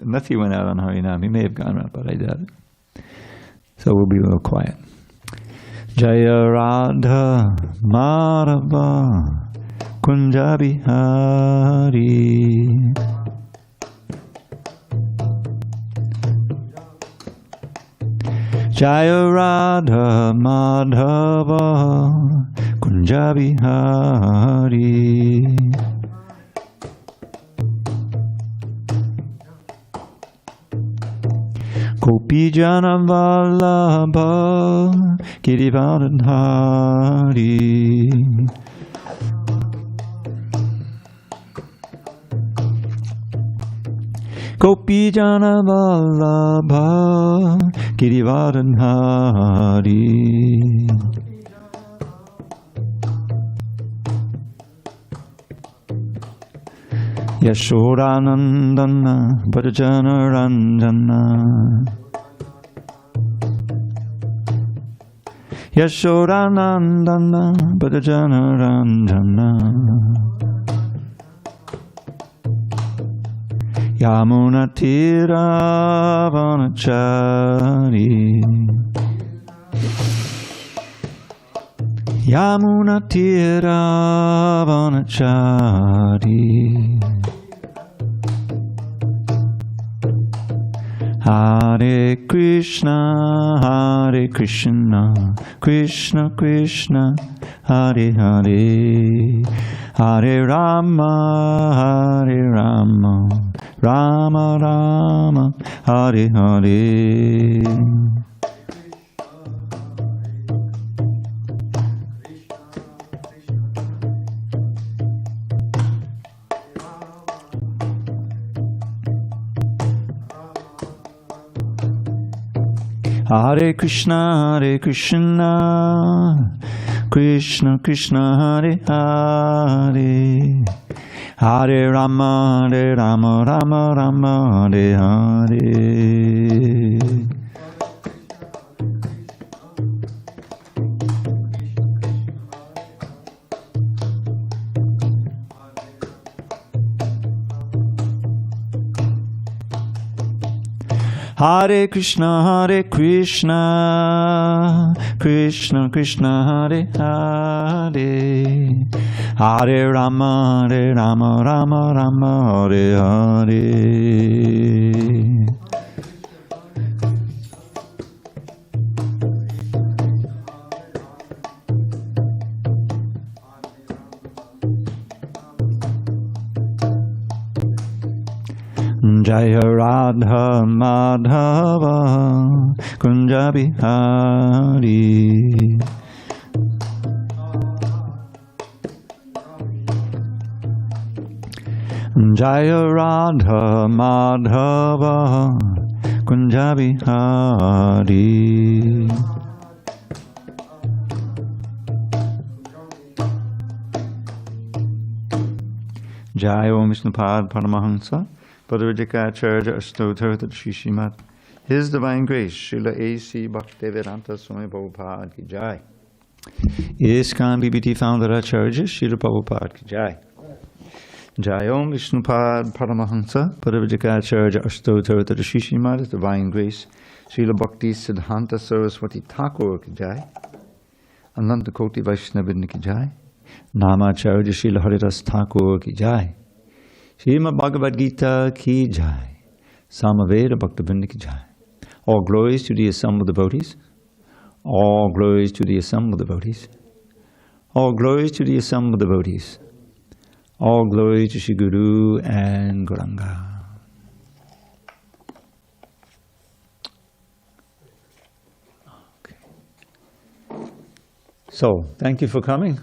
unless he went out on Harinam. He may have gone out, but I doubt it. So we'll be a little quiet. Jaya Radha Madhava Kunja Bihari. Jaya Radha Madhava Kunja Bihari. Gopi Jana Vallabha Girivardhari. Gopi Jana Vallabha Girivardhari. Yashodanandana Bhajana Ranjana. Yashodanandana Bhajana Ranjana. Yamuna Tira Vanachari. Yamuna Tira Vanachari. Hare Krishna, Hare Krishna, Krishna Krishna, Hare Hare, Hare Rama, Hare Rama, Rama Rama, Hare Hare. Hare Krishna, Hare Krishna, Krishna Krishna, Hare Hare, Hare Rama, Hare Rama, Rama Rama, Hare Hare. Hare Krishna, Hare Krishna, Krishna Krishna, Hare Hare, Hare Rama, Hare Rama, Rama Rama, Hare Hare. Jaya Radha Madhava Kunja Bihari. Jaya Radha Madhava Kunja Bihari. Jaya Om Viṣṇupāda Paramahamsa Bhagavad-gītā Srimad. His Divine Grace, Srila A.C. Bhaktivedanta Swami Prabhupada ki Jai. ISKCON BBT Founder Acharya Srila Prabhupada ki Jai. Jai Om Viṣṇupāda Paramahamsa Bhagavad-gītā Srimad. His Divine Grace, Srila Bhakti Siddhanta Saraswati Thakur ki Jai. Ananta Koti Vaishnavin ki Jai. Namacharya Srila Haridas Thakur ki Jai. Srimad Bhagavad-gītā ki Jai. Samaveda Bhaktivinoda ki Jai. All glories to the assembled devotees. All glories to the assembled devotees. All glories to the assembled devotees. All glories to Shri Guru and Gauranga. Okay. So, thank you for coming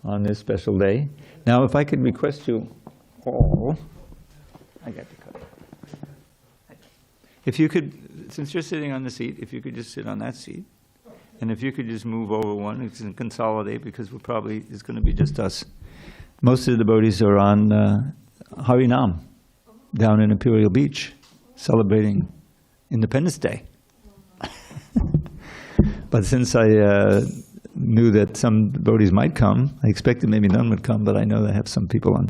on this special day. Now, if I could request you all, I got to cut it. If you could, since you're sitting on the seat, if you could just sit on that seat, and if you could just move over one, we can consolidate because we're probably, it's going to be just us. Most of the devotees are on Harinam, down in Imperial Beach, celebrating Independence Day. But since I knew that some devotees might come, I expected maybe none would come, but I know they have some people on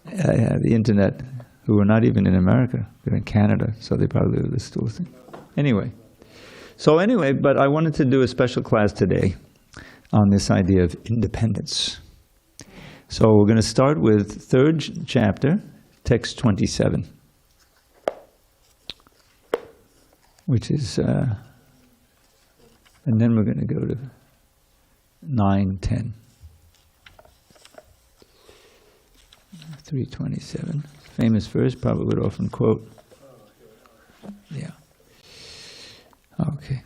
the internet who are not even in America. They're in Canada, so they probably live this still thing. Anyway, but I wanted to do a special class today on this idea of independence. So we're going to start with third chapter, text 27, which is, and then we're going to go to 9, 10. 327. Famous verse, probably would often quote. Yeah. Okay.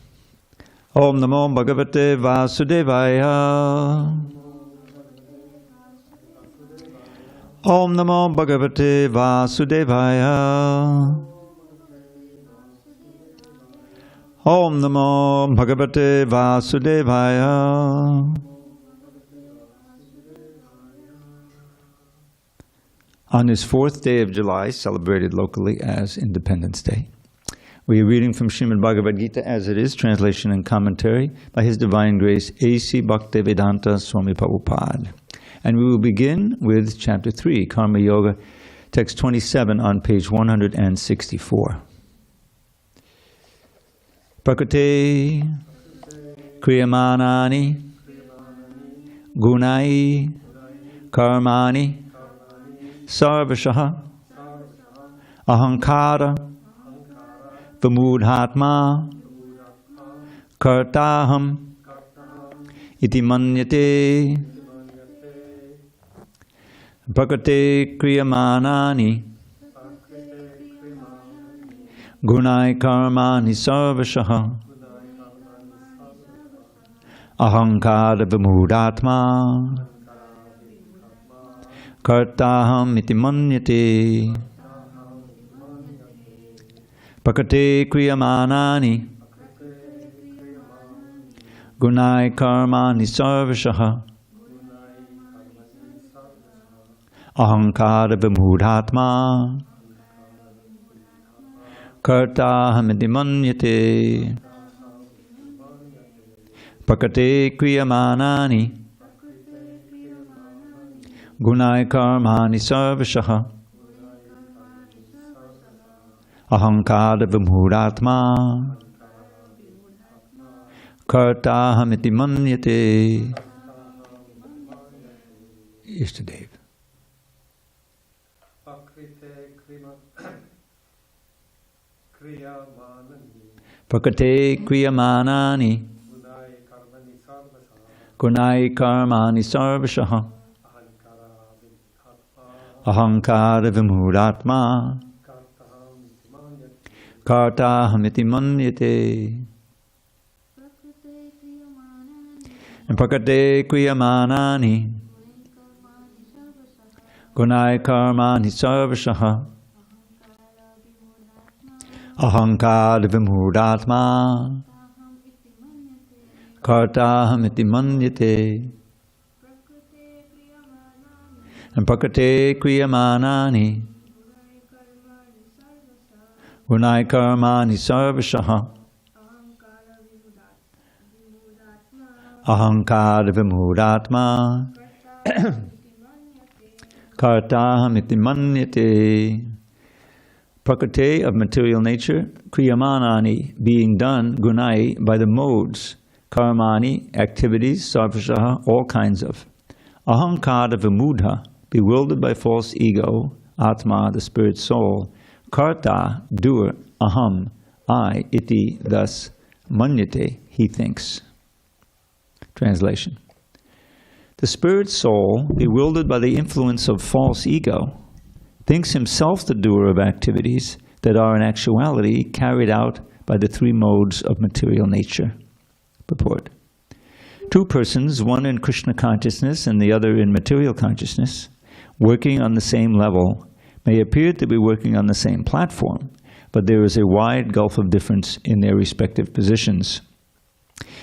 Om Namo Bhagavate Vasudevaya. Om Namo Bhagavate Vasudevaya. Om Namo Bhagavate Vasudevaya. On this 4th day of July, celebrated locally as Independence Day, we are reading from Srimad Bhagavad-gītā as it is, translation and commentary by His Divine Grace A.C. Bhaktivedanta Swami Prabhupada. And we will begin with Chapter 3, Karma Yoga, text 27 on page 164. Prakriti kriyamanani gunai karmani sarvashaha ahankara vamudhatma kartaham iti manyate. Prakriti kriyamanani gunai karmani sarvashaha ahankara vamudhatma kartaham iti manyate. Prakriti kriyamanani gunai karmani sarvashaha ahankara vamudhatma kartaham iti manyate. Prakriti kriyamanani gunai karmani sarvashaha ahankara vamudhatma kartaham iti manyate. Ishtadev. Prakriti kriyamanani gunai karmani sarvashaha ahankara vamudhatma kartaham iti manyate. And prakriti kriyamanani gunai karmani sarvashaha ahankara vamudhatma kartaham iti manyate. And prakriti kriyamanani gunai karmani sarvashaha ahankara vamudhatma kartaham iti manyate. Prakriti of material nature, kriyamanani being done, gunai by the modes, karmani activities, sarvashaha all kinds of, ahankara vamudha bewildered by false ego, atma the spirit soul, karta doer, aham I, iti thus, manyate he thinks. Translation. The spirit soul, bewildered by the influence of false ego, thinks himself the doer of activities that are in actuality carried out by the three modes of material nature. Purport. Two persons, one in Krishna consciousness and the other in material consciousness, working on the same level, may appear to be working on the same platform, but there is a wide gulf of difference in their respective positions.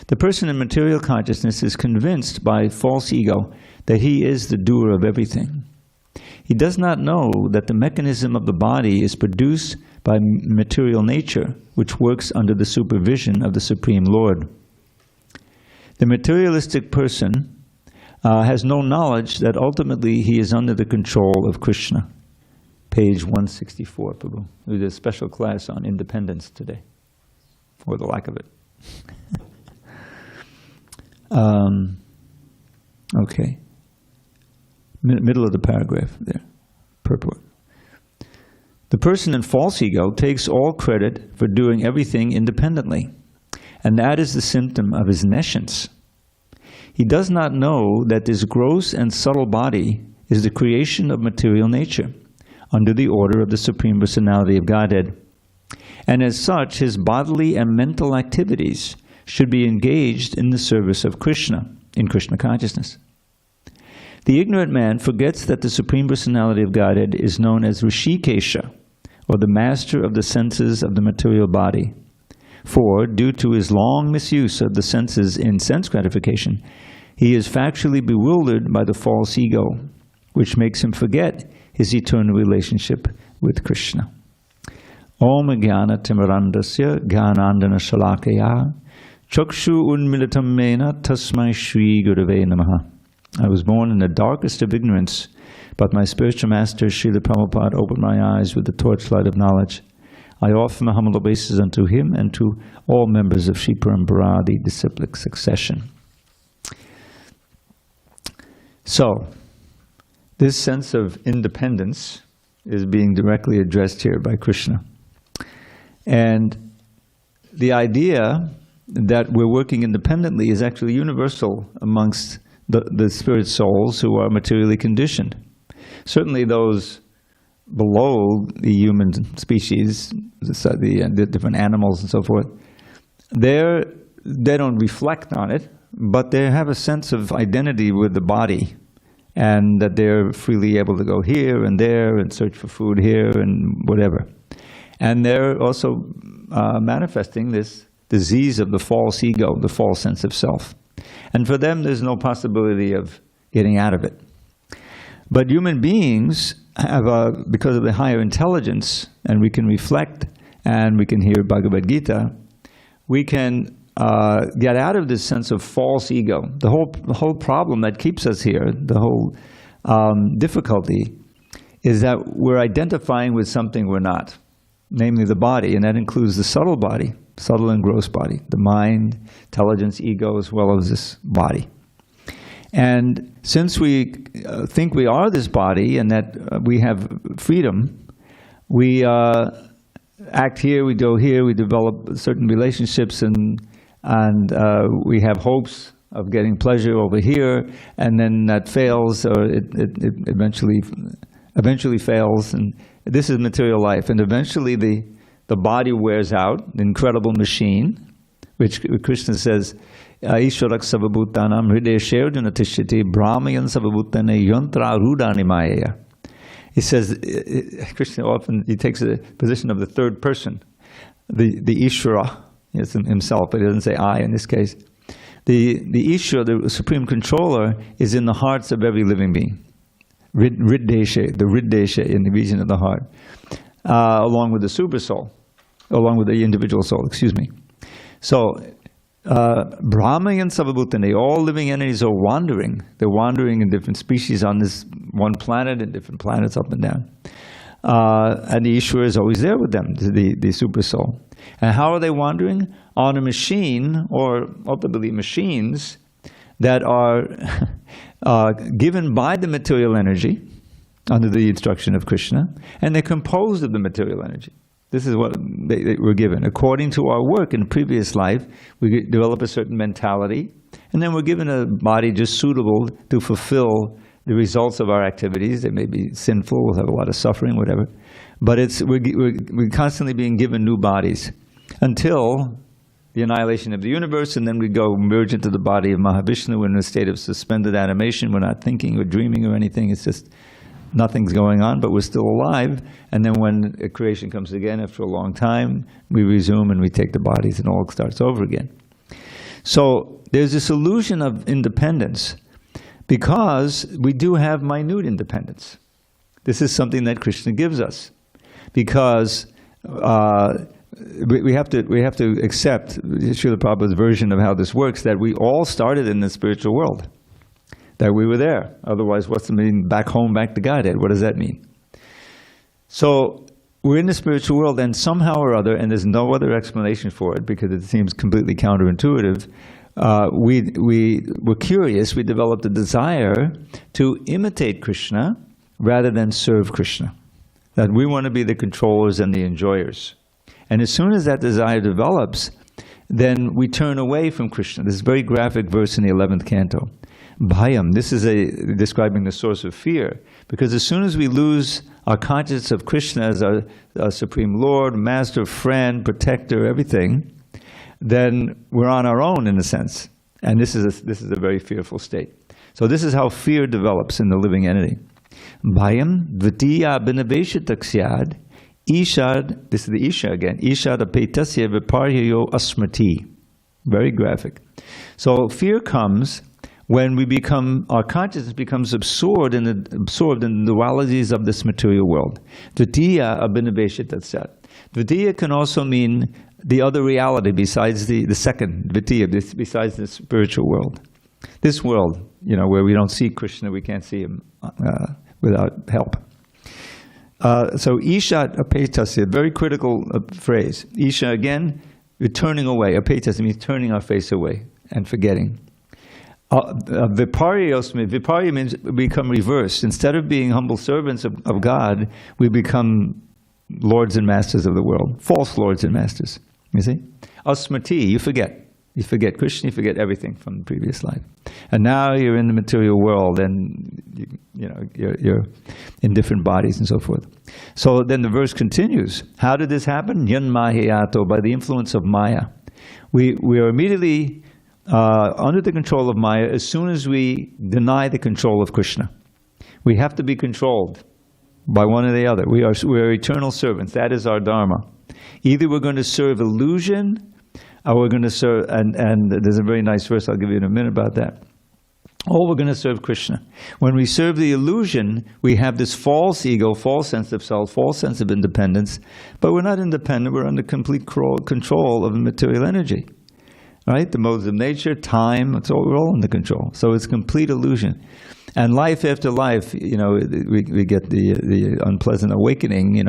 The person in material consciousness is convinced by false ego that he is the doer of everything. He does not know that the mechanism of the body is produced by material nature, which works under the supervision of the Supreme Lord. The materialistic person has no knowledge that ultimately he is under the control of Krishna. Page 164, Prabhu. We did a special class on independence today, or the lack of it. Okay. Middle of the paragraph there. Purport. The person in false ego takes all credit for doing everything independently, and that is the symptom of his nescience. He does not know that this gross and subtle body is the creation of material nature, under the order of the Supreme Personality of Godhead. And as such, his bodily and mental activities should be engaged in the service of Krishna, in Krishna consciousness. The ignorant man forgets that the Supreme Personality of Godhead is known as Rishikesha, or the master of the senses of the material body. For, due to his long misuse of the senses in sense gratification, he is factually bewildered by the false ego, which makes him forget his eternal relationship with Krishna. Om Jnana Timirandasya Jnanandana Shalakaya Chakshu Unmilitam Mena Tasmai Shri Gurave Namaha. I was born in the darkest of ignorance, but my spiritual master, Srila Prabhupada, opened my eyes with the torchlight of knowledge. I offer my humble obeisances unto him and to all members of Shri Parampara, the disciplic succession. So, this sense of independence is being directly addressed here by Krishna. And the idea that we're working independently is actually universal amongst the spirit souls who are materially conditioned. Certainly those below the human species, the different animals and so forth, they don't reflect on it, but they have a sense of identity with the body, and that they're freely able to go here and there and search for food here and whatever. And they're also manifesting this disease of the false ego, the false sense of self. And for them, there's no possibility of getting out of it. But human beings have, because of the higher intelligence, and we can reflect, and we can hear Bhagavad-gītā, we can get out of this sense of false ego. The whole problem that keeps us here, the whole difficulty, is that we're identifying with something we're not, namely the body, and that includes the subtle body, subtle and gross body, the mind, intelligence, ego, as well as this body. And since we think we are this body and that we have freedom, we act here, we go here, we develop certain relationships, and we have hopes of getting pleasure over here, and then that fails, or it eventually fails, and this is material life. And eventually the body wears out, the incredible machine, which Krishna says, Ishvarak savabhutanam hridaya sherdunatishiti brahmayan savabhutane yantra rudani mayaya. He says, Krishna often, he takes a position of the third person, the Ishvara, it's himself, but he doesn't say I in this case. The Ishvara, the supreme controller, is in the hearts of every living being. Riddesha, the Riddesha in the region of the heart, along with the super soul, along with the individual soul, excuse me. So, Brahma and Savabhutane, all living entities are wandering. They're wandering in different species on this one planet and different planets up and down. And the Ishvara is always there with them, the super soul. And how are they wandering? On a machine, or ultimately machines, that are given by the material energy under the instruction of Krishna, and they're composed of the material energy. This is what they were given. According to our work in previous life, we develop a certain mentality, and then we're given a body just suitable to fulfill the results of our activities. They may be sinful, we'll have a lot of suffering, whatever. But we're constantly being given new bodies until the annihilation of the universe, and then we go merge into the body of Mahavishnu in a state of suspended animation. We're not thinking or dreaming or anything. It's just nothing's going on, but we're still alive. And then when creation comes again after a long time, we resume and we take the bodies and all starts over again. So there's this illusion of independence because we do have minute independence. This is something that Krishna gives us because we have to accept Srila Prabhupada's version of how this works, that we all started in the spiritual world, that we were there. Otherwise, what's the meaning back home, back to Godhead? What does that mean? So we're in the spiritual world, and somehow or other, and there's no other explanation for it because it seems completely counterintuitive, we were curious, we developed a desire to imitate Krishna rather than serve Krishna. That we want to be the controllers and the enjoyers. And as soon as that desire develops, then we turn away from Krishna. This is a very graphic verse in the 11th canto. Bhayam, this is describing the source of fear, because as soon as we lose our consciousness of Krishna as our Supreme Lord, Master, Friend, Protector, everything, then we're on our own in a sense. And this is a very fearful state. So this is how fear develops in the living entity. Bhayam dvitiya abhinaveshitakshyad ishad, this is the isha again, ishad apetasya viparyayo asmriti. Very graphic. So fear comes when our consciousness becomes absorbed in the dualities of this material world. Dvitiya abhinaveshitakshyad. Dvitiya can also mean the other reality besides the second, Dvitiya, besides the spiritual world. This world, where we don't see Krishna, we can't see him without help. So Isha apetasya, very critical phrase. Isha again, we're turning away. Apetasya means turning our face away and forgetting. Viparya means we become reversed. Instead of being humble servants of God, we become lords and masters of the world. False lords and masters. You see? Asmriti, you forget. You forget Krishna, you forget everything from the previous life. And now you're in the material world, and you're in different bodies and so forth. So then the verse continues. How did this happen? Yan mahiyato, by the influence of Maya. We are immediately under the control of Maya as soon as we deny the control of Krishna. We have to be controlled by one or the other. We are eternal servants. That is our dharma. Either we're going to serve illusion, or we're going to serve, and there's a very nice verse I'll give you in a minute about that. Or we're going to serve Krishna. When we serve the illusion, we have this false ego, false sense of self, false sense of independence, but we're not independent, we're under complete control of the material energy. Right? The modes of nature, time, we're all under control. So it's complete illusion. And life after life, we get the unpleasant awakening,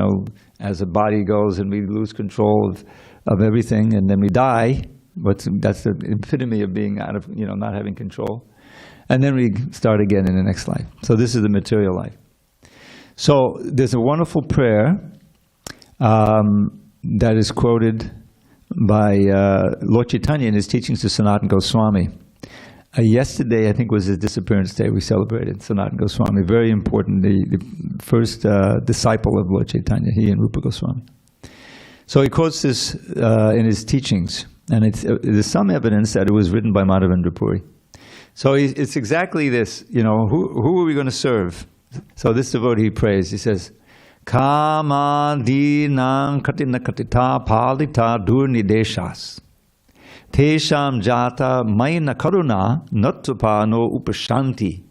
as the body goes and we lose control of everything, and then we die. But that's the epitome of being out of, not having control. And then we start again in the next life. So this is the material life. So there's a wonderful prayer that is quoted by Lord Chaitanya in his teachings to Sanatana Goswami. Yesterday, I think, was his disappearance day. We celebrated Sanatana Goswami, very important, the first disciple of Lord Chaitanya, he and Rupa Goswami. So he quotes this in his teachings, and there's some evidence that it was written by Madhavendra Puri. So it's exactly this, who are we going to serve? So this devotee prays, he says, Kama dinam katina katita palita durnideshas tesham jata mayna karuna nattupano upashanti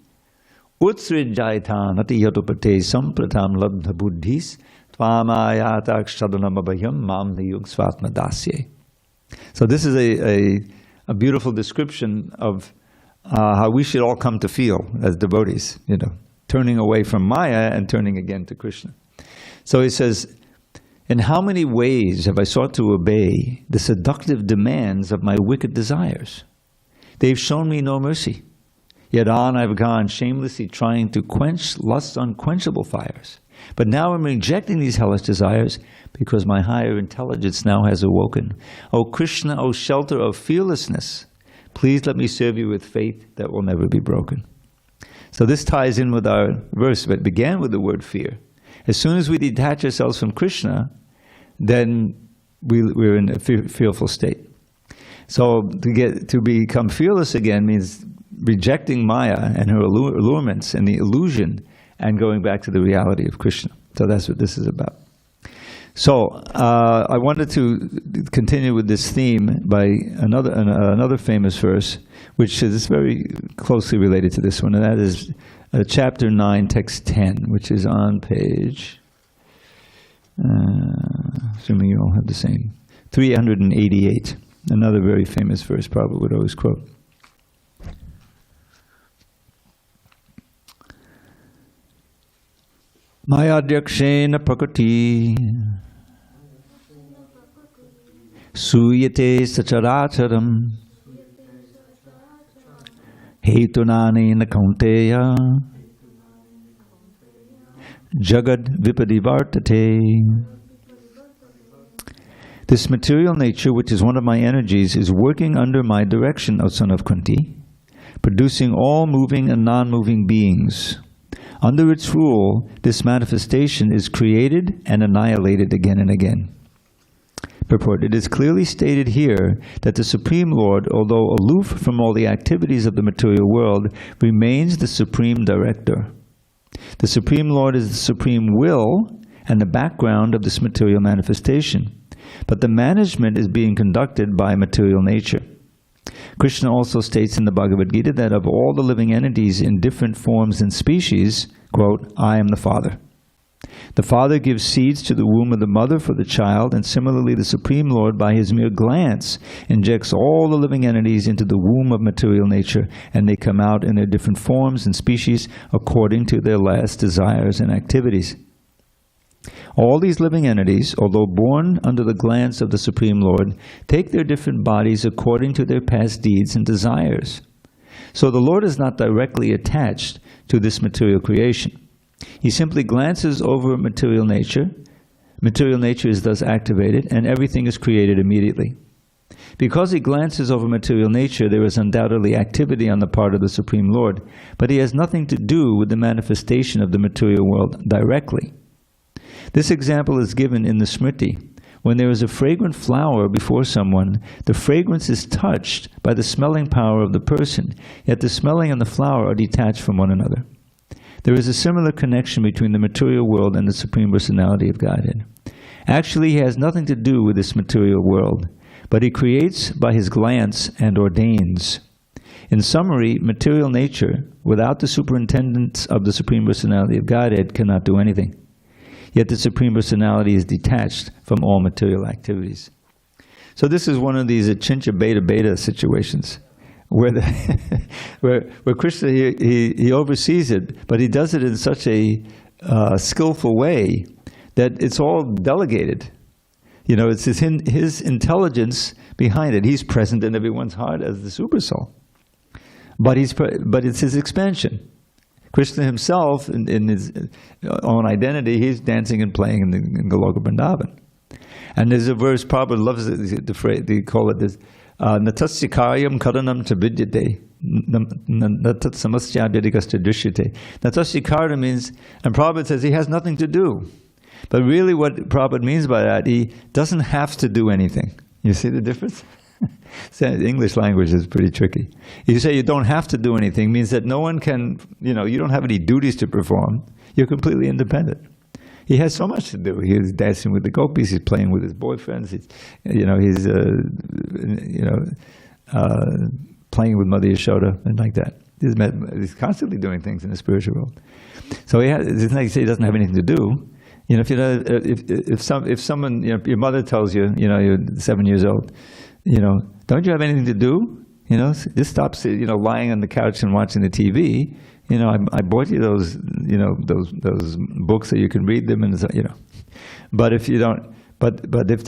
utsrijayata nati yatupate sampratam labdha buddhis tvamayata kshadanamabhayam mam niyung svatma dasye. So this is a beautiful description of how we should all come to feel as devotees, turning away from Maya and turning again to Krishna. So he says, in how many ways have I sought to obey the seductive demands of my wicked desires? They've shown me no mercy. Yet on I've gone shamelessly trying to quench lust's unquenchable fires. But now I'm rejecting these hellish desires because my higher intelligence now has awoken. O Krishna, O shelter of fearlessness, please let me serve you with faith that will never be broken. So this ties in with our verse that began with the word fear. As soon as we detach ourselves from Krishna, then we're in a fearful state. So to become fearless again means rejecting Maya and her allurements and the illusion and going back to the reality of Krishna. So that's what this is about. So I wanted to continue with this theme by another famous verse, which is very closely related to this one, and that is chapter 9, text 10, which is on page, assuming you all have the same, 388. Another very famous verse, Prabhupada would always quote. Mayadhyakshena prakriti suyate sacharacharam hetunanena kaunteya jagad vipadivartate. This material nature, which is one of my energies, is working under my direction, O son of Kunti, producing all moving and non-moving beings. Under its rule, this manifestation is created and annihilated again and again. Purport: it is clearly stated here that the Supreme Lord, although aloof from all the activities of the material world, remains the Supreme Director. The Supreme Lord is the Supreme Will and the background of this material manifestation, but the management is being conducted by material nature. Krishna also states in the Bhagavad-gītā that of all the living entities in different forms and species, quote, I am the Father. The Father gives seeds to the womb of the mother for the child, and similarly the Supreme Lord, by his mere glance, injects all the living entities into the womb of material nature, and they come out in their different forms and species according to their last desires and activities. All these living entities, although born under the glance of the Supreme Lord, take their different bodies according to their past deeds and desires. So the Lord is not directly attached to this material creation. He simply glances over material nature. Material nature is thus activated, and everything is created immediately. Because he glances over material nature, there is undoubtedly activity on the part of the Supreme Lord, but he has nothing to do with the manifestation of the material world directly. This example is given in the Smriti. When there is a fragrant flower before someone, the fragrance is touched by the smelling power of the person, yet the smelling and the flower are detached from one another. There is a similar connection between the material world and the Supreme Personality of Godhead. Actually, he has nothing to do with this material world, but he creates by his glance and ordains. In summary, material nature, without the superintendence of the Supreme Personality of Godhead, cannot do anything. Yet the Supreme Personality is detached from all material activities. So this is one of these achincha beta beta situations, where where Krishna he oversees it, but he does it in such a skillful way that it's all delegated. You know, it's his intelligence behind it. He's present in everyone's heart as the super soul, but it's his expansion. Krishna himself, in his own identity, he's dancing and playing in Goloka Vrindavan. And there's a verse, Prabhupada loves the phrase, they call it this, Natasya karyam karanam tavidyate, natat samasya dedikasta drishyate. Natasya karya means, and Prabhupada says he has nothing to do. But really what Prabhupada means by that, he doesn't have to do anything. You see the difference? The English language is pretty tricky. You say you don't have to do anything means that no one can, you don't have any duties to perform. You're completely independent. He has so much to do. He's dancing with the gopis, he's playing with his boyfriends, he's playing with Mother Yashoda and like that. He's constantly doing things in the spiritual world. So it's not like you say he doesn't have anything to do. If someone, your mother tells you, you're 7 years old, don't you have anything to do? Just stop, lying on the couch and watching the TV. I bought you those books so you can read them, and But if you don't, but if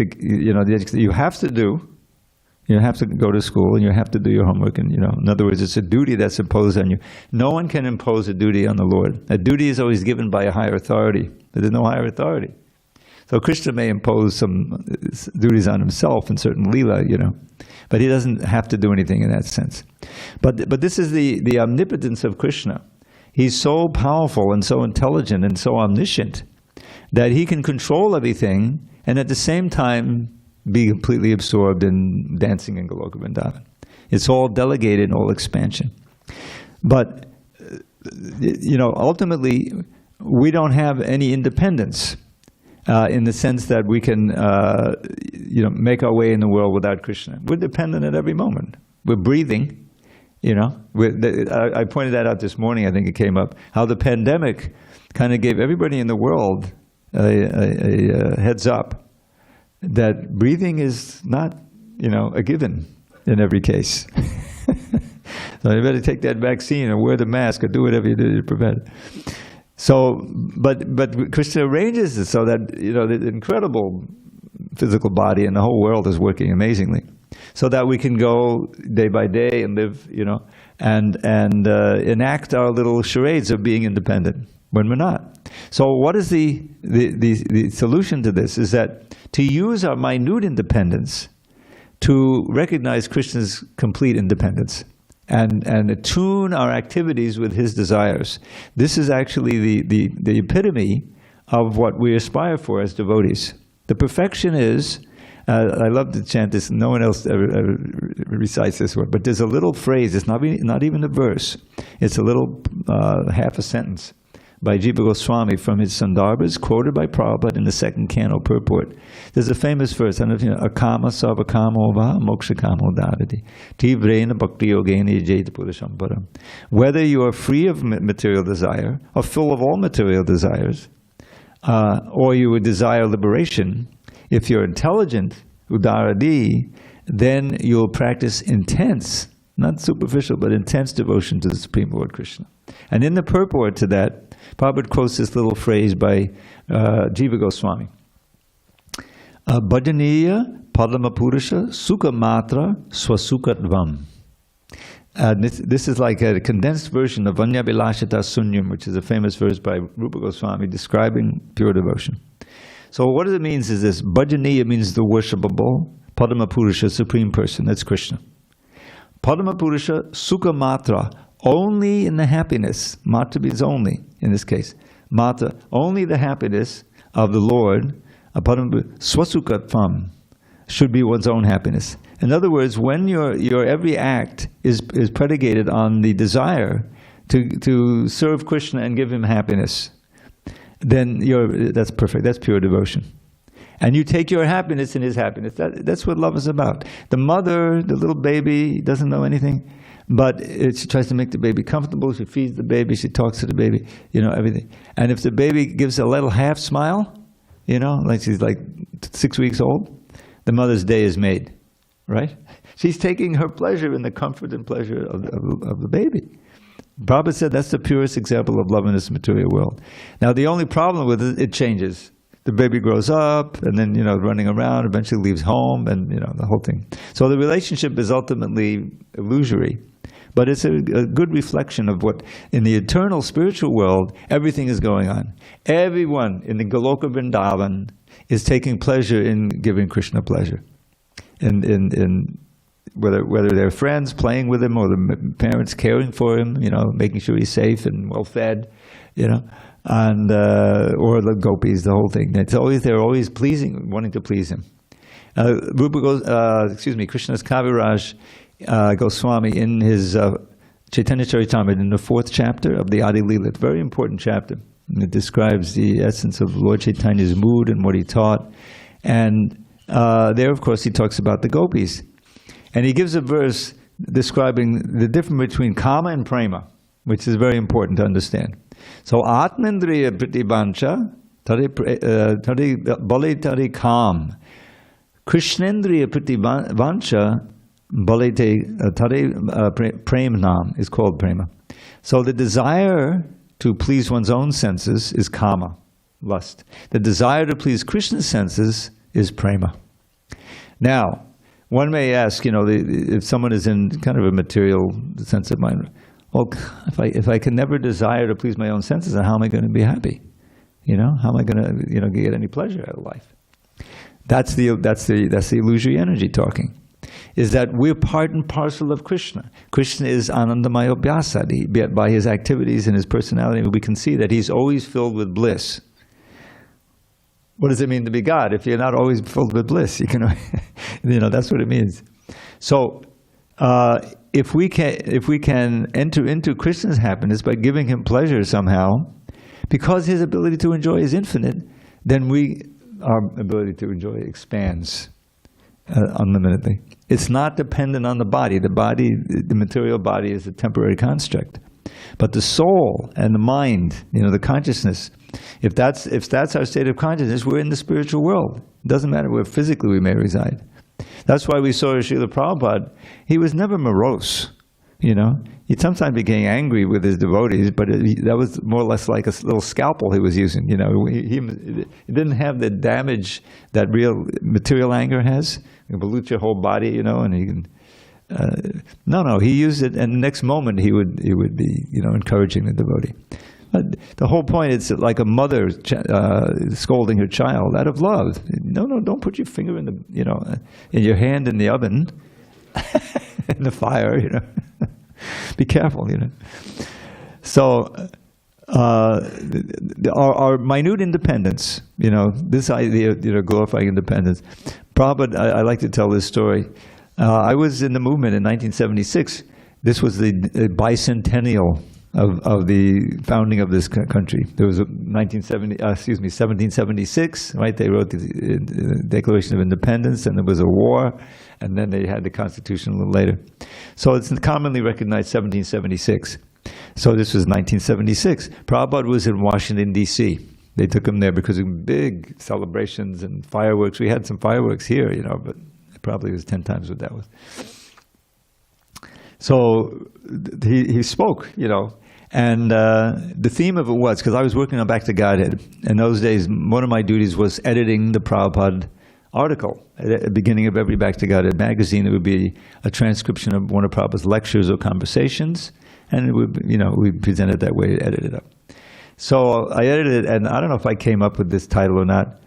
you have to do, you have to go to school and you have to do your homework, and in other words, it's a duty that's imposed on you. No one can impose a duty on the Lord. A duty is always given by a higher authority. There's no higher authority. So Krishna may impose some duties on himself in certain lila, but he doesn't have to do anything in that sense. But this is the omnipotence of Krishna. He's so powerful and so intelligent and so omniscient that he can control everything and at the same time be completely absorbed in dancing in Goloka Vrindavan. It's all delegated, all expansion. But ultimately, we don't have any independence. In the sense that we can, make our way in the world without Krishna. We're dependent at every moment. We're breathing, I pointed that out this morning, I think it came up, how the pandemic kind of gave everybody in the world a heads up that breathing is not, a given in every case. So you better take that vaccine or wear the mask or do whatever you do to prevent it. So, but Krishna arranges it so that, the incredible physical body and the whole world is working amazingly, so that we can go day by day and live, and enact our little charades of being independent when we're not. So what is the solution to this? Is that to use our minute independence to recognize Krishna's complete independence and attune our activities with his desires. This is actually the epitome of what we aspire for as devotees. The perfection is, I love to chant this, no one else ever recites this word, but there's a little phrase, it's not even a verse, it's a little half a sentence by Jiva Goswami from his Sandarbhas, quoted by Prabhupada in the second canto purport. There's a famous verse, I don't know if you know, akama sarvakamo va mokshakamo davati tivrena bhakti yogena yajeta purushaṁ param. Whether you are free of material desire, or full of all material desires, or you would desire liberation, if you're intelligent, udaradi, then you'll practice intense, not superficial, but intense devotion to the Supreme Lord Krishna. And in the purport to that, Prabhupada quotes this little phrase by Jiva Goswami. Bhajaniya padamapurusha sukha matra swasukatvam. This is like a condensed version of Vanyabilashita Sunyam, which is a famous verse by Rupa Goswami describing pure devotion. So what it means is this: Bhajaniya means the worshipable, Padamapurusha, Supreme Person, that's Krishna. Padamapurusha sukha matra, only in the happiness, matra means only in this case, matra, only the happiness of the Lord, swasukatvam, should be one's own happiness. In other words, when your every act is predicated on the desire to serve Krishna and give him happiness, then that's perfect, that's pure devotion. And you take your happiness in his happiness. That's what love is about. The mother, the little baby, doesn't know anything, but she tries to make the baby comfortable, she feeds the baby, she talks to the baby, everything. And if the baby gives a little half smile, like she's like 6 weeks old, the mother's day is made, right? She's taking her pleasure in the comfort and pleasure of the baby. Prabhupada said that's the purest example of love in this material world. Now the only problem with it changes. The baby grows up, and then, running around, eventually leaves home, and, the whole thing. So the relationship is ultimately illusory, but it's a good reflection of what, in the eternal spiritual world, everything is going on. Everyone in the Goloka Vrindavan is taking pleasure in giving Krishna pleasure. In whether they're friends playing with him, or the parents caring for him, making sure he's safe and well fed, and or the gopis, the whole thing. They're always pleasing, wanting to please him. Krishna's Kaviraj Goswami in his Chaitanya Charitamrita, in the 4th chapter of the Adi Lila, it's a very important chapter. And it describes the essence of Lord Chaitanya's mood and what he taught. And there, of course, he talks about the gopis. And he gives a verse describing the difference between kama and prema, which is very important to understand. So, Atmendriya Pratibhancha, Bale Tari Kam. Krishnendriya Pratibhancha, Bale Tari Premnam, is called prema. So, the desire to please one's own senses is kama, lust. The desire to please Krishna's senses is prema. Now, one may ask, if someone is in kind of a material sense of mind, well, if I can never desire to please my own senses, then how am I going to be happy? How am I going to get any pleasure out of life? That's the illusory energy talking. Is that we're part and parcel of Krishna. Krishna is Anandamaya Bhyasadi. By his activities and his personality, we can see that he's always filled with bliss. What does it mean to be God? If you're not always filled with bliss, you can, that's what it means. So, if we can enter into Krishna's happiness by giving him pleasure somehow, because his ability to enjoy is infinite, then our ability to enjoy expands unlimitedly. It's not dependent on the body. The material body is a temporary construct. But the soul and the mind, the consciousness, if that's our state of consciousness, we're in the spiritual world. It doesn't matter where physically we may reside. That's why we saw Srila Prabhupada. He was never morose. You know, he sometimes became angry with his devotees, but that was more or less like a little scalpel he was using. You know, he didn't have the damage that real material anger has. It can pollute your whole body, you know, and he can. No, he used it, and the next moment he would be, you know, encouraging the devotee. But the whole point is like a mother scolding her child out of love. No, don't put your finger in the, you know, in your hand in the oven, in the fire, you know. Be careful, you know. So our minute independence, you know, this idea, you know, glorifying independence. Prabhupada, I like to tell this story. I was in the movement in 1976. This was the bicentennial of the founding of this country. There was 1776, right? They wrote the Declaration of Independence, and there was a war, and then they had the Constitution a little later. So it's commonly recognized 1776. So this was 1976. Prabhupada was in Washington, D.C. They took him there because of big celebrations and fireworks. We had some fireworks here, you know, but it probably was 10 times what that was. So he spoke, you know, and the theme of it was, because I was working on Back to Godhead. In those days, one of my duties was editing the Prabhupada article. At the beginning of every Back to Godhead magazine, it would be a transcription of one of Prabhupada's lectures or conversations, and it would, you know, we presented that way, edited up. So I edited it, and I don't know if I came up with this title or not,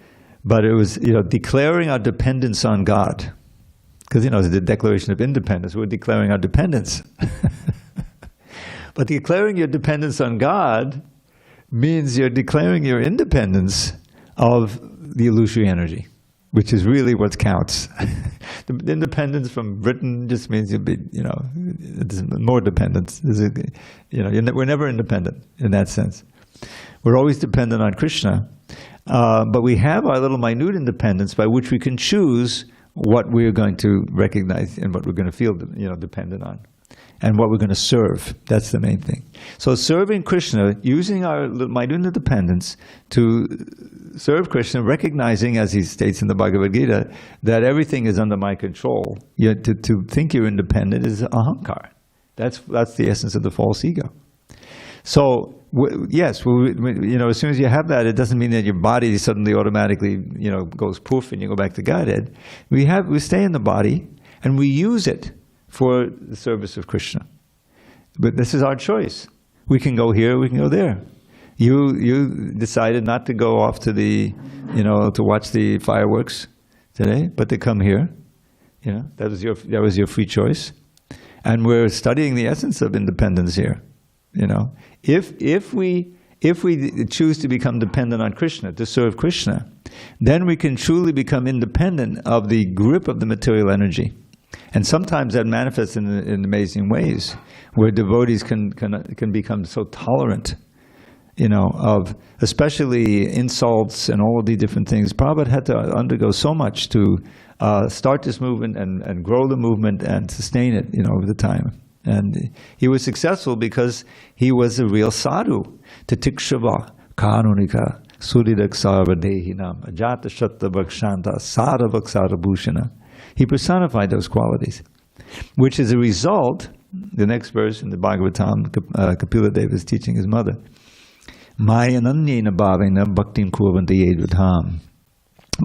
but it was, you know, declaring our dependence on God. Because, you know, it's the Declaration of Independence. We're declaring our dependence. But declaring your dependence on God means you're declaring your independence of the illusory energy, which is really what counts. The independence from Britain just means you'll be, you know, more dependence. You know, we're never independent in that sense. We're always dependent on Krishna. But we have our little minute independence by which we can choose what we're going to recognize and what we're going to feel, you know, dependent on, and what we're going to serve. That's the main thing. So serving Krishna, using our minute independence to serve Krishna, recognizing, as he states in the Bhagavad-gītā, that everything is under my control. Yet to think you're independent is ahankar. That's the essence of the false ego. So yes, you know, as soon as you have that, it doesn't mean that your body suddenly automatically, you know, goes poof and you go back to Godhead. We stay in the body and we use it for the service of Krishna. But this is our choice. We can go here, we can go there. You decided not to go off to the, you know, to watch the fireworks today, but to come here. You know, that was your free choice. And we're studying the essence of independence here. You know, if we choose to become dependent on Krishna, to serve Krishna, then we can truly become independent of the grip of the material energy. And sometimes that manifests in amazing ways, where devotees can become so tolerant, you know, of especially insults and all of the different things. Prabhupada had to undergo so much to start this movement and grow the movement and sustain it, you know, over the time. And he was successful because he was a real sadhu. Titikshava, kanunika, suridaksarvadehinam, ajata shatta bhakshanta, sadhavakshara. He personified those qualities, which is a result, the next verse in the Bhagavatam, Kapila Deva is teaching his mother, Mayananyena bhavena bhaktim kurvanti yedvatam.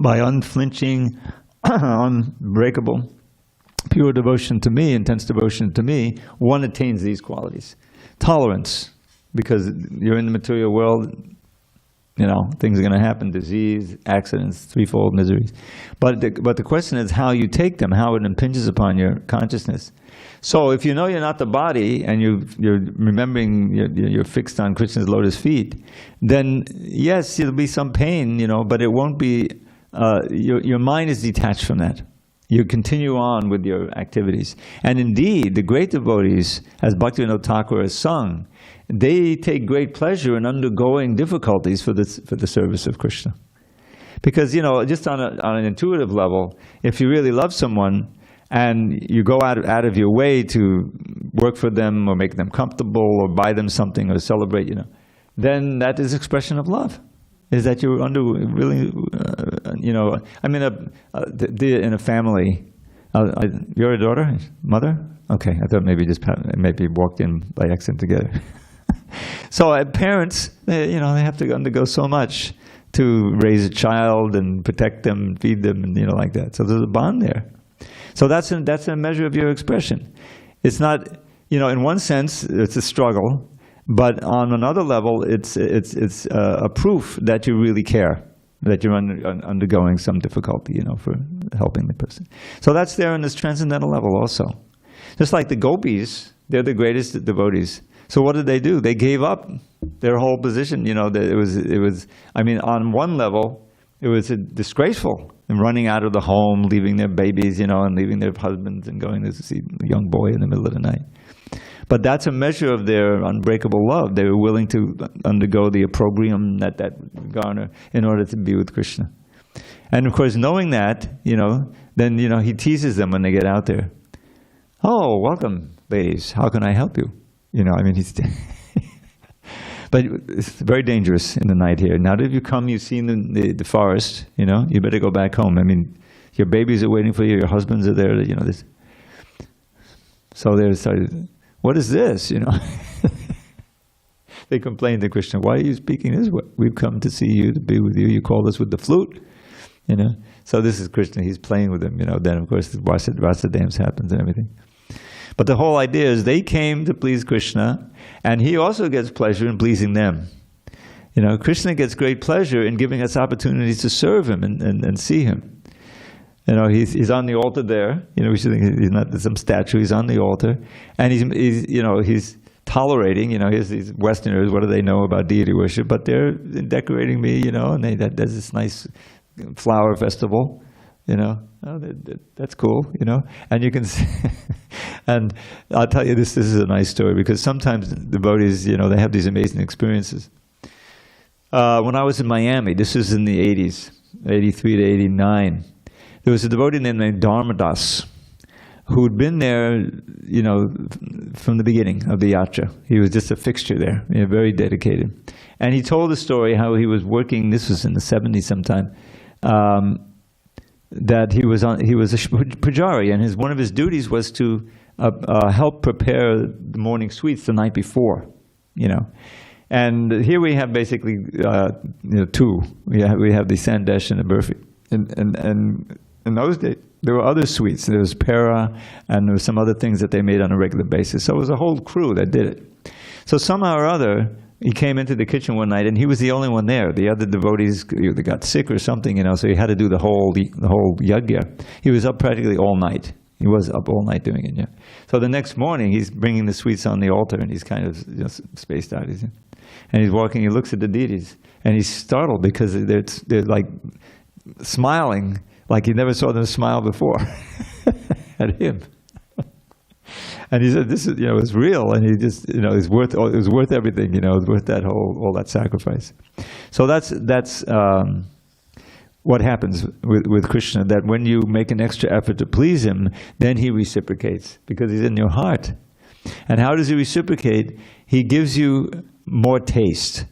By unflinching, unbreakable, pure devotion to me, intense devotion to me, one attains these qualities. Tolerance, because you're in the material world, you know, things are going to happen, disease, accidents, threefold miseries. But the question is how you take them, how it impinges upon your consciousness. So if you know you're not the body, and you're remembering you're fixed on Krishna's lotus feet, then yes, there'll be some pain, you know, but it won't be, your mind is detached from that. You continue on with your activities. And indeed, the great devotees, as Bhaktivinoda Thakur has sung, they take great pleasure in undergoing difficulties for the service of Krishna. Because, you know, just on an intuitive level, if you really love someone and you go out of your way to work for them or make them comfortable or buy them something or celebrate, you know, then that is expression of love. Is that you're under really, you know, I mean, in a family, You're a daughter? Mother? Okay, I thought maybe walked in by accident together. So parents, they have to undergo so much to raise a child and protect them, feed them, and like that. So there's a bond there. So that's a measure of your expression. It's not, in one sense, it's a struggle, but on another level, it's a proof that you really care, that you're undergoing some difficulty, for helping the person. So that's there on this transcendental level also. Just like the gopis, they're the greatest devotees. So what did they do? They gave up their whole position. That it was. I mean, on one level, it was disgraceful, and running out of the home, leaving their babies, and leaving their husbands, and going to see a young boy in the middle of the night. But that's a measure of their unbreakable love. They were willing to undergo the opprobrium that garner in order to be with Krishna. And of course, knowing that, then he teases them when they get out there. Oh, welcome, ladies. How can I help you? He's... But it's very dangerous in the night here. Now that you've come, you've seen the forest, you better go back home. Your babies are waiting for you, your husbands are there, this. So they started, what is this, They complained to Krishna, why are you speaking this way? We've come to see you, to be with you. You called us with the flute, So this is Krishna, he's playing with them, Then of course the Rasa dance happens and everything. But the whole idea is they came to please Krishna, and he also gets pleasure in pleasing them. Krishna gets great pleasure in giving us opportunities to serve him and see him. He's on the altar there. We should think he's not some statue. He's on the altar, and he's tolerating. Here's these Westerners. What do they know about deity worship? But they're decorating me. And there's this nice flower festival. That's cool, and you can see, and I'll tell you this is a nice story, because sometimes devotees, they have these amazing experiences. When I was in Miami, this was in the 80s, 83 to 89, there was a devotee named Dharmadas, who'd been there, from the beginning of the yatra. He was just a fixture there, very dedicated. And he told the story how he was working, this was in the 70s sometime, that he was a pujari, and one of his duties was to help prepare the morning sweets the night before, And here we have basically two. We have the sandesh and the burfi, and in those days there were other sweets. There was pera, and there were some other things that they made on a regular basis. So it was a whole crew that did it. So somehow or other, he came into the kitchen one night, and he was the only one there. The other devotees either got sick or something, so he had to do the whole yajña. He was up practically all night. He was up all night doing it. Yeah. So the next morning, he's bringing the sweets on the altar, and he's kind of spaced out. And he's walking. He looks at the deities, and he's startled because they're like smiling like he never saw them smile before at him. And he said, "This is, it's real," and he just, it was worth everything, it was worth that all that sacrifice. So that's what happens with Krishna. That when you make an extra effort to please him, then he reciprocates because he's in your heart. And how does he reciprocate? He gives you more taste.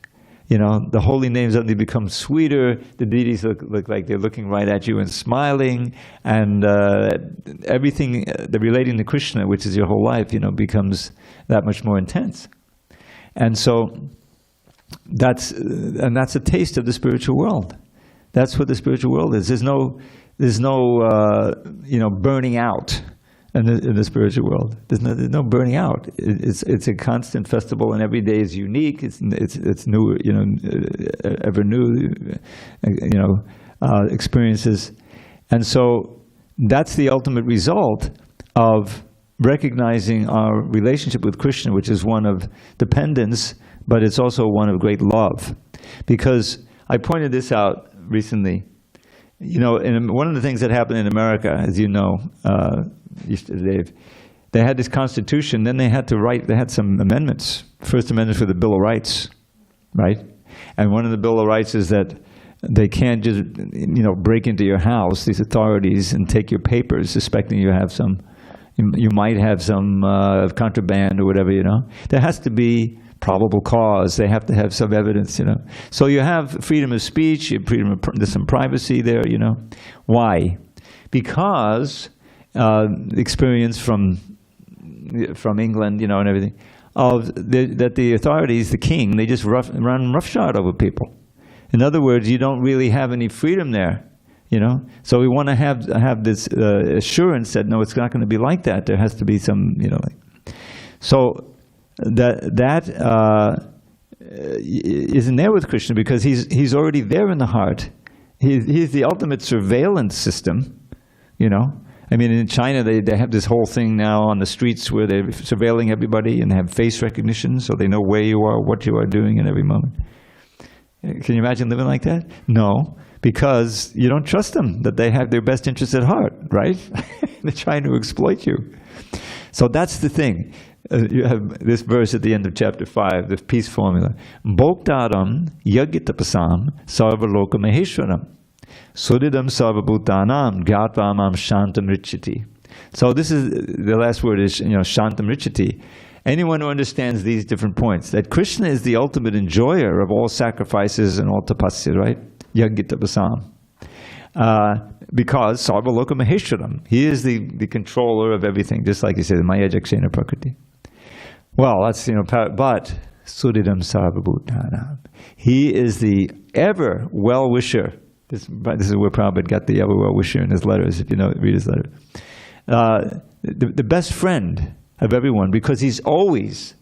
The holy names suddenly become sweeter. The deities look like they're looking right at you and smiling, and everything relating to Krishna, which is your whole life, becomes that much more intense. And so that's a taste of the spiritual world. That's what the spiritual world is. There's no burning out. In the spiritual world, there's no burning out. It's a constant festival, and every day is unique. It's new, ever new, experiences, and so that's the ultimate result of recognizing our relationship with Krishna, which is one of dependence, but it's also one of great love. Because I pointed this out recently. One of the things that happened in America, as you know. They had this constitution, then they had some amendments. First Amendment for the Bill of Rights, right? And one of the Bill of Rights is that they can't just, break into your house, these authorities, and take your papers, suspecting you might have some contraband or whatever, There has to be probable cause. They have to have some evidence, So you have freedom of speech, there's some privacy there, Why? Because experience from England, you know, and everything, that the authorities, the king, they just run roughshod over people. In other words, you don't really have any freedom there, you know. So we want to have this assurance that no, it's not going to be like that. There has to be some, you know. So that isn't there with Krishna, because he's already there in the heart. He's the ultimate surveillance system, you know. I mean, in China, they have this whole thing now on the streets where they're surveilling everybody and have face recognition, so they know where you are, what you are doing in every moment. Can you imagine living like that? No, because you don't trust them, that they have their best interests at heart, right? They're trying to exploit you. So that's the thing. You have this verse at the end of chapter 5, the peace formula. Bhoktaram yagitapasam sarvaloka maheshwaram. Sudidam sarvabhutanam gyatva shantam richati. So this is, the last word is, you know, shantam richati. Anyone who understands these different points, that Krishna is the ultimate enjoyer of all sacrifices and all tapasya, right? Yagitapasam. Because sarvaloka maheshwaram, he is the controller of everything, just like he says, maya jakshena prakriti. Well, that's, you know, but sudidam sarvabhutanam. He is the ever well-wisher. This is where Prabhupada got the ever well-wisher in his letters, if you know, read his letter. The best friend of everyone, because he's always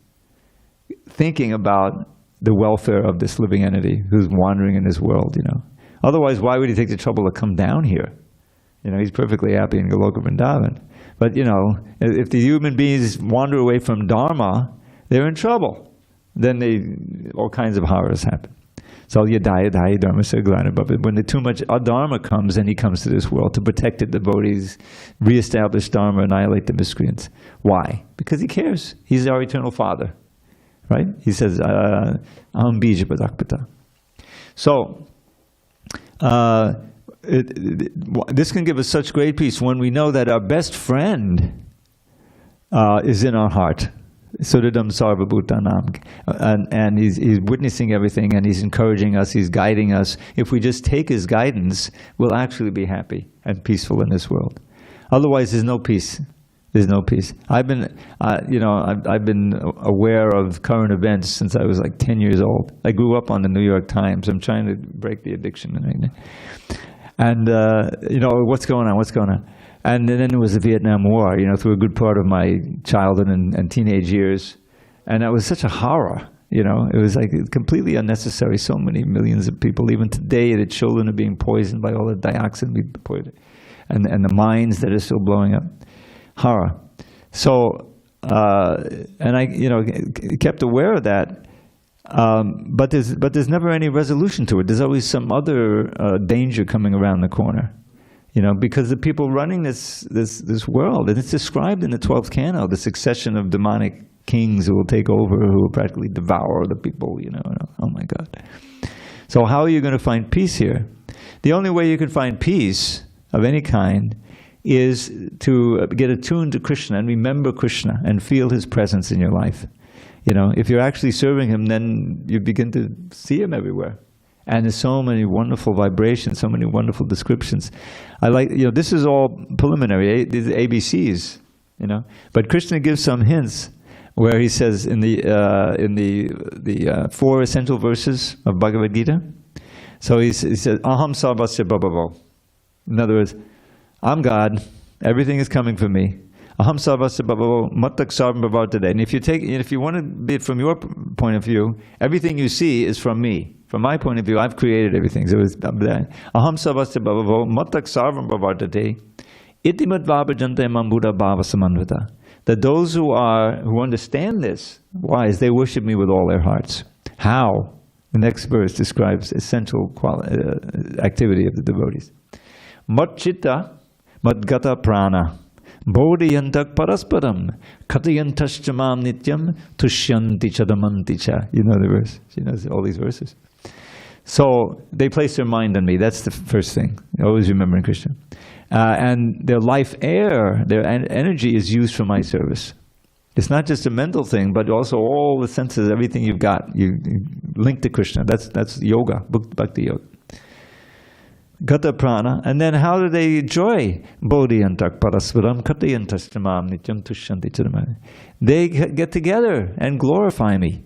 thinking about the welfare of this living entity who's wandering in this world, you know. Otherwise, why would he take the trouble to come down here? You know, he's perfectly happy in Goloka Vrindavan. But, you know, if the human beings wander away from Dharma, they're in trouble. Then all kinds of horrors happen. So yadaya dharma saglana. But when too much adharma comes, then he comes to this world to protect the devotees, reestablish dharma, annihilate the miscreants. Why? Because he cares. He's our eternal father, right? He says, aham bija padakpata. So, this can give us such great peace when we know that our best friend is in our heart. Sudidam sarvabhutanam. And he's witnessing everything, and he's encouraging us, he's guiding us. If we just take his guidance, we'll actually be happy and peaceful in this world. Otherwise, there's no peace. There's no peace. I've been, I've been aware of current events since I was like 10 years old. I grew up on the New York Times. I'm trying to break the addiction. And, you know, what's going on, what's going on? And then there was the Vietnam War, you know, through a good part of my childhood and teenage years. And that was such a horror, you know. It was like completely unnecessary. So many millions of people. Even today, the children are being poisoned by all the dioxin and the mines that are still blowing up. Horror. So, and I, you know, kept aware of that. But there's never any resolution to it. There's always some other danger coming around the corner. You know, because the people running this world, and it's described in the 12th canto, the succession of demonic kings who will take over, who will practically devour the people, you know. Oh my God. So how are you going to find peace here? The only way you can find peace of any kind is to get attuned to Krishna and remember Krishna and feel his presence in your life. You know, if you're actually serving him, then you begin to see him everywhere. And there's so many wonderful vibrations, so many wonderful descriptions. I like, you know, this is all preliminary, these are ABCs, you know. But Krishna gives some hints where he says in the 4 essential verses of Bhagavad-gītā. So he says, aham sarvasya bhavavo. In other words, I'm God, everything is coming from me. Aham sarvasya bhavavo mattak sarvam bhavartate. And if you want to be it from your point of view, everything you see is from me. From my point of view, I've created everything. So it's aham sarvasya bhavavo mattak sarvam bhavartate. Itimat vabhajante mambuddha bhava samanvita. That those who understand this, why? Is they worship me with all their hearts. How? The next verse describes essential activity of the devotees. Mat chitta, mat gata prana, bodhiyantak parasparam, katayantaschamam nityam, tushyanti chadamanti cha. You know the verse. She knows all these verses. So they place their mind on me. That's the first thing. Always remembering Krishna. And their life air, their energy is used for my service. It's not just a mental thing, but also all the senses, everything you've got, you link to Krishna. That's yoga, bhakti yoga. Gata prana. And then how do they enjoy bodhiyantak parasvaram katayantastamam nityam tushyanti chadamani? They get together and glorify me.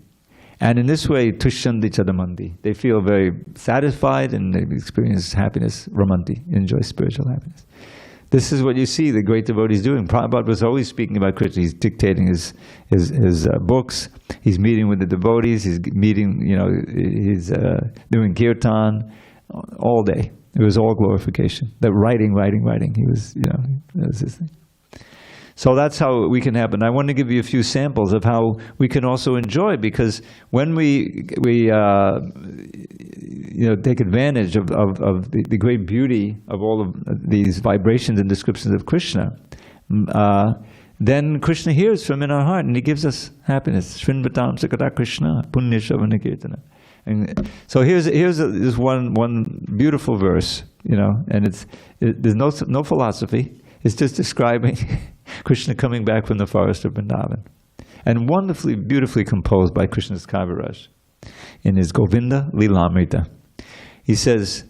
And in this way, tushyanti chadamandi. They feel very satisfied and they experience happiness, ramanti, enjoy spiritual happiness. This is what you see the great devotees doing. Prabhupada was always speaking about Krishna. He's dictating his books. He's meeting with the devotees. He's meeting, he's doing kirtan all day. It was all glorification. That writing. He was, that was his thing. So that's how we can happen. I want to give you a few samples of how we can also enjoy, because when we take advantage of the great beauty of all of these vibrations and descriptions of Krishna, then Krishna hears from in our heart and he gives us happiness. Shrinvatam Sakata Krishna Punya Shavana Kirtana. And so here's this one beautiful verse, and there's no philosophy. It's just describing Krishna coming back from the forest of Vrindavan. And wonderfully, beautifully composed by Krishna's Kaviraj in his Govinda Lilamrita. He says,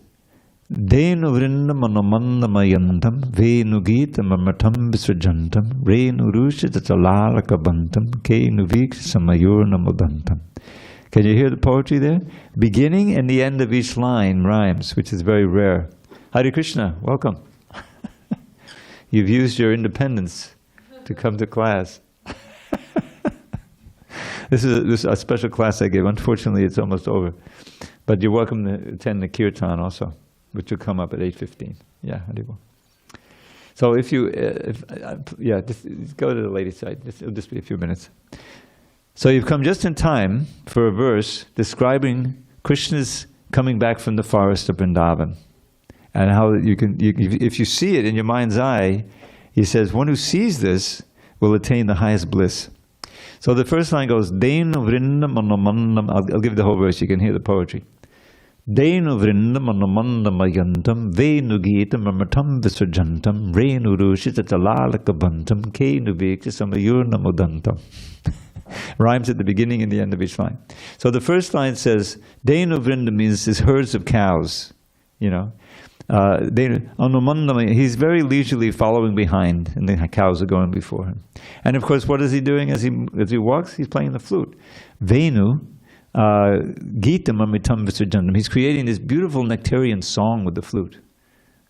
Denu vrinda manamandamayantam venu gitam amatam visrajantam renu rushita chalalaka bantam kenu vikshamayurna mudantam. Can you hear the poetry there? Beginning and the end of each line rhymes, which is very rare. Hare Krishna, welcome. You've used your independence to come to class. This is a special class I gave. Unfortunately, it's almost over. But you're welcome to attend the kirtan also, which will come up at 8:15. Yeah, Haribol. So if you, just go to the ladies' side. It'll just be a few minutes. So you've come just in time for a verse describing Krishna's coming back from the forest of Vrindavan. And how if you see it in your mind's eye, he says, one who sees this will attain the highest bliss. So the first line goes, Denu vrinda manamandam. I'll give the whole verse, you can hear the poetry. Denu vrinda manamandam mayantam venu gitam amatam visrajantam renu rushita talalaka bantam kenu vikta samayurna mudantam. Rhymes at the beginning and the end of each line. So the first line says, Denu vrinda means his herds of cows, he's very leisurely following behind, and the cows are going before him. And of course, what is he doing as he walks? He's playing the flute. Venu, Gitam Amitam Visrajantam. He's creating this beautiful nectarian song with the flute.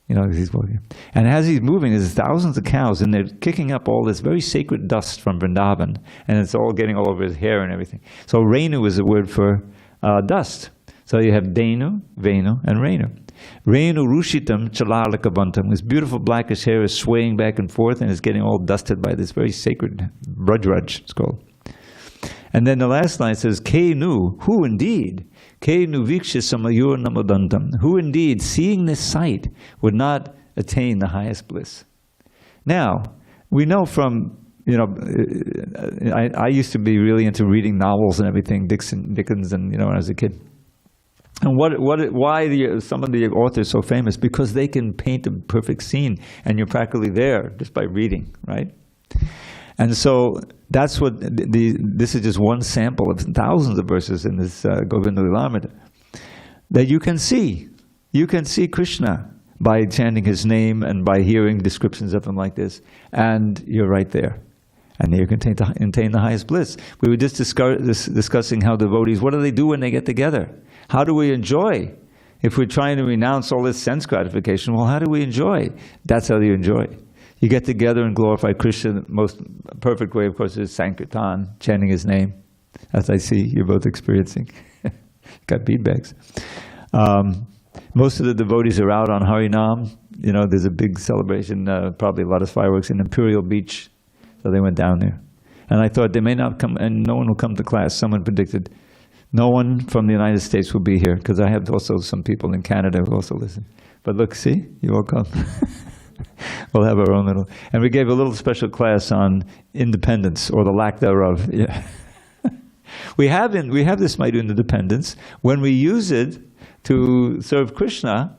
He's walking. And as he's moving, there's thousands of cows, and they're kicking up all this very sacred dust from Vrindavan, and it's all getting all over his hair and everything. So Renu is a word for dust. So you have Denu, Venu, and Renu. Renu Rushitam Chalalakabantam. His beautiful blackish hair is swaying back and forth and is getting all dusted by this very sacred Braj, it's called. And then the last line says, Kenu, who indeed, Kenu Vikshasamayur Namodantam, who indeed, seeing this sight, would not attain the highest bliss. Now, we know from, I used to be really into reading novels and everything, Dickens and, when I was a kid. And why some of the authors so famous? Because they can paint a perfect scene, and you're practically there just by reading, right? And so that's what this is just one sample of thousands of verses in this Govinda Lilamrita that you can see. You can see Krishna by chanting his name and by hearing descriptions of him like this, and you're right there. And there you can attain the highest bliss. We were just discussing how devotees, what do they do when they get together? How do we enjoy? If we're trying to renounce all this sense gratification, well, how do we enjoy? That's how you enjoy. You get together and glorify Krishna. The most perfect way, of course, is saṅkīrtana, chanting his name, as I see you're both experiencing. Got beadbags. Most of the devotees are out on Harinam. There's a big celebration, probably a lot of fireworks in Imperial Beach. So they went down there. And I thought they may not come, and no one will come to class. Someone predicted no one from the United States will be here, because I have also some people in Canada who also listen. But look, see, you all come. We'll have our own little, and we gave a little special class on independence, or the lack thereof. Yeah. We have this might in independence. When we use it to serve Krishna,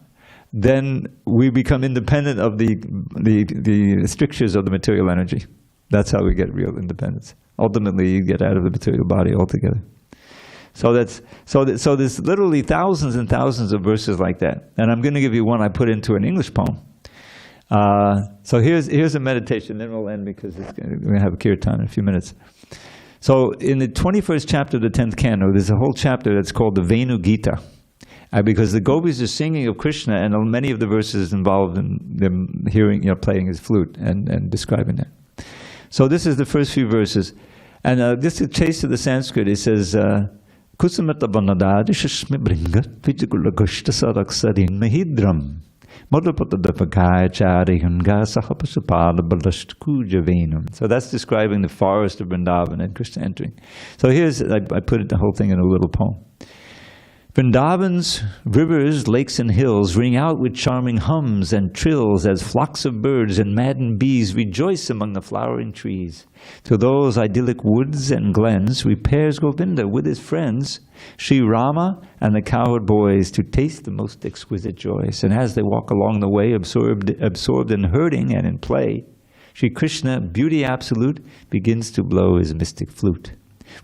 then we become independent of the strictures of the material energy. That's how we get real independence. Ultimately, you get out of the material body altogether. So there's literally thousands and thousands of verses like that. And I'm going to give you one I put into an English poem. So here's a meditation, then we'll end because we're going to have a kirtan in a few minutes. So in the 21st chapter of the 10th canto, there's a whole chapter that's called the Bhagavad-gītā. Because the gopis are singing of Krishna, and many of the verses involved in them hearing, playing his flute and describing that. So this is the first few verses. And just a taste of the Sanskrit, it says, Kusamata Vanadadishashmi Bringat Vijagulagushta Saraksarin Mahidram Modapata Dapakaya Charihunga Sahapasupada Balast Kujavenum. So that's describing the forest of Vrindavan and Krishna entering. So here's, I put the whole thing in a little poem. Vrindavan's rivers, lakes, and hills ring out with charming hums and trills as flocks of birds and maddened bees rejoice among the flowering trees. To those idyllic woods and glens repairs Govinda with his friends, Sri Rama and the cowherd boys, to taste the most exquisite joys. And as they walk along the way, absorbed in herding and in play, Sri Krishna, beauty absolute, begins to blow his mystic flute.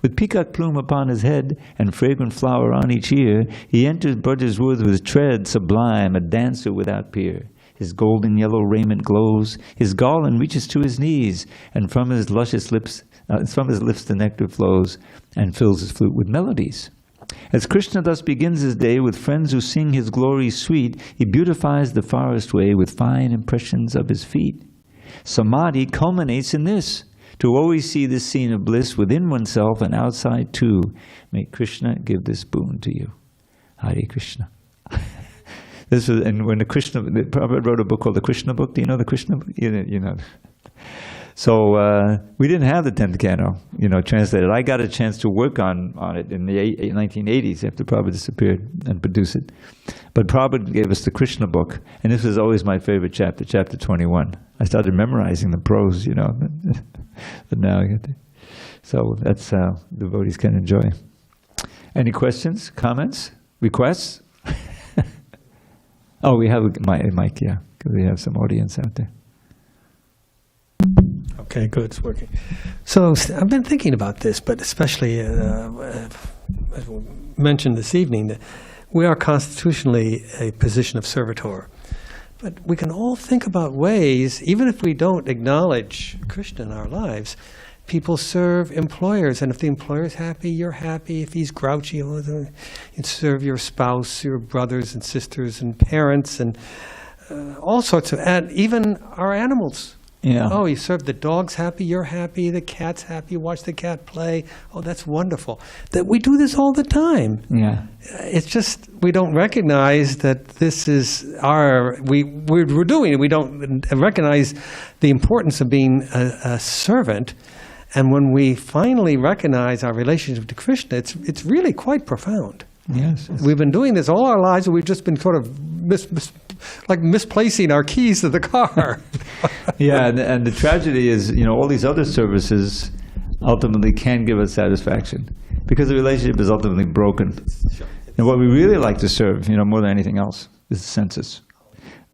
With peacock plume upon his head and fragrant flower on each ear, he enters Braja's wood with tread sublime, a dancer without peer. His golden yellow raiment glows, his garland reaches to his knees, and from his luscious lips, the nectar flows and fills his flute with melodies. As Krishna thus begins his day with friends who sing his glory sweet, he beautifies the forest way with fine impressions of his feet. Samadhi culminates in this, to always see this scene of bliss within oneself and outside too. May Krishna give this boon to you. Hare Krishna. This was, and when the Prabhupada wrote a book called the Krishna book. Do you know the Krishna book? You know. So we didn't have the 10th canto, translated. I got a chance to work on it in the 1980s after Prabhupada disappeared and produce it. But Prabhupada gave us the Krishna book, and this was always my favorite chapter, chapter 21. I started memorizing the prose, but now I get to. So that's how devotees can enjoy. Any questions, comments, requests? Oh, we have a mic, yeah, because we have some audience out there. Okay, good, it's working. So I've been thinking about this, but especially, as mentioned this evening, that we are constitutionally a position of servitor. But we can all think about ways, even if we don't acknowledge Krishna in our lives, people serve employers, and if the employer's happy, you're happy. If he's grouchy, you serve your spouse, your brothers and sisters and parents, and all sorts of, and even our animals. Yeah. Oh, you serve the dog's happy, you're happy, the cat's happy, you watch the cat play. Oh, that's wonderful. That we do this all the time. Yeah. It's just we don't recognize that this is we're doing it. We don't recognize the importance of being a servant. And when we finally recognize our relationship to Krishna, it's really quite profound. Yes. We've been doing this all our lives, and we've just been sort of misplacing our keys to the car. Yeah, and the tragedy is, all these other services ultimately can give us satisfaction because the relationship is ultimately broken. And what we really like to serve, more than anything else, is the senses.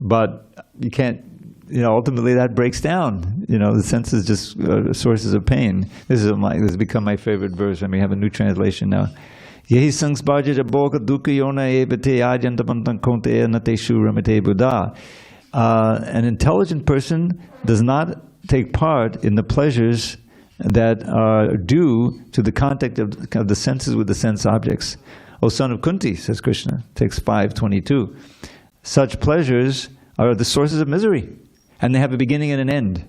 But you can't, ultimately that breaks down. The senses just sources of pain. This has become my favorite verse, and we have a new translation now. Yehi sangsbhaja boga dukkha yona ebate ajantamantan konte nateshu ramate buddha. An intelligent person does not take part in the pleasures that are due to the contact of the senses with the sense objects. O son of Kunti, says Krishna, text 5:22. Such pleasures are the sources of misery, and they have a beginning and an end.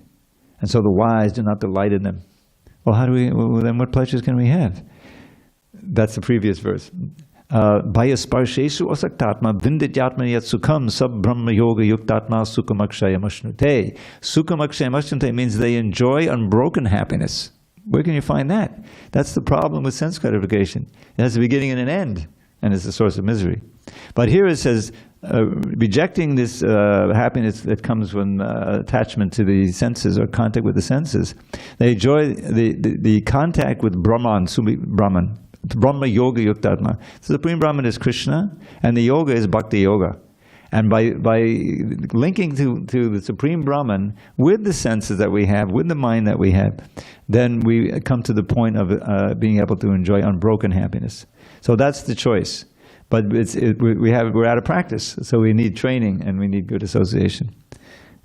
And so the wise do not delight in them. Well, then what pleasures can we have? That's the previous verse. Bhaya sparshesu asaktatma vindityatma yat sukham sab brahma yoga yuktatma sukhamakshaya mashnute. Sukhamakshaya mashnute means they enjoy unbroken happiness. Where can you find that? That's the problem with sense gratification. It has a beginning and an end, and it's the source of misery. But here it says, rejecting this happiness that comes from attachment to the senses or contact with the senses, they enjoy the contact with Brahman, Brahman. Brahma Yoga Yuktatma. So the Supreme Brahman is Krishna, and the yoga is Bhakti Yoga. And by linking to the Supreme Brahman with the senses that we have, with the mind that we have, then we come to the point of being able to enjoy unbroken happiness. So that's the choice. But we're out of practice, so we need training and we need good association.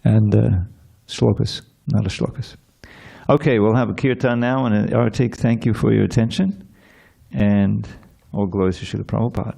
And shlokas, not a shlokas. Okay, we'll have a kirtan now, and Artik, thank you for your attention. And all glories to Srila Prabhupada.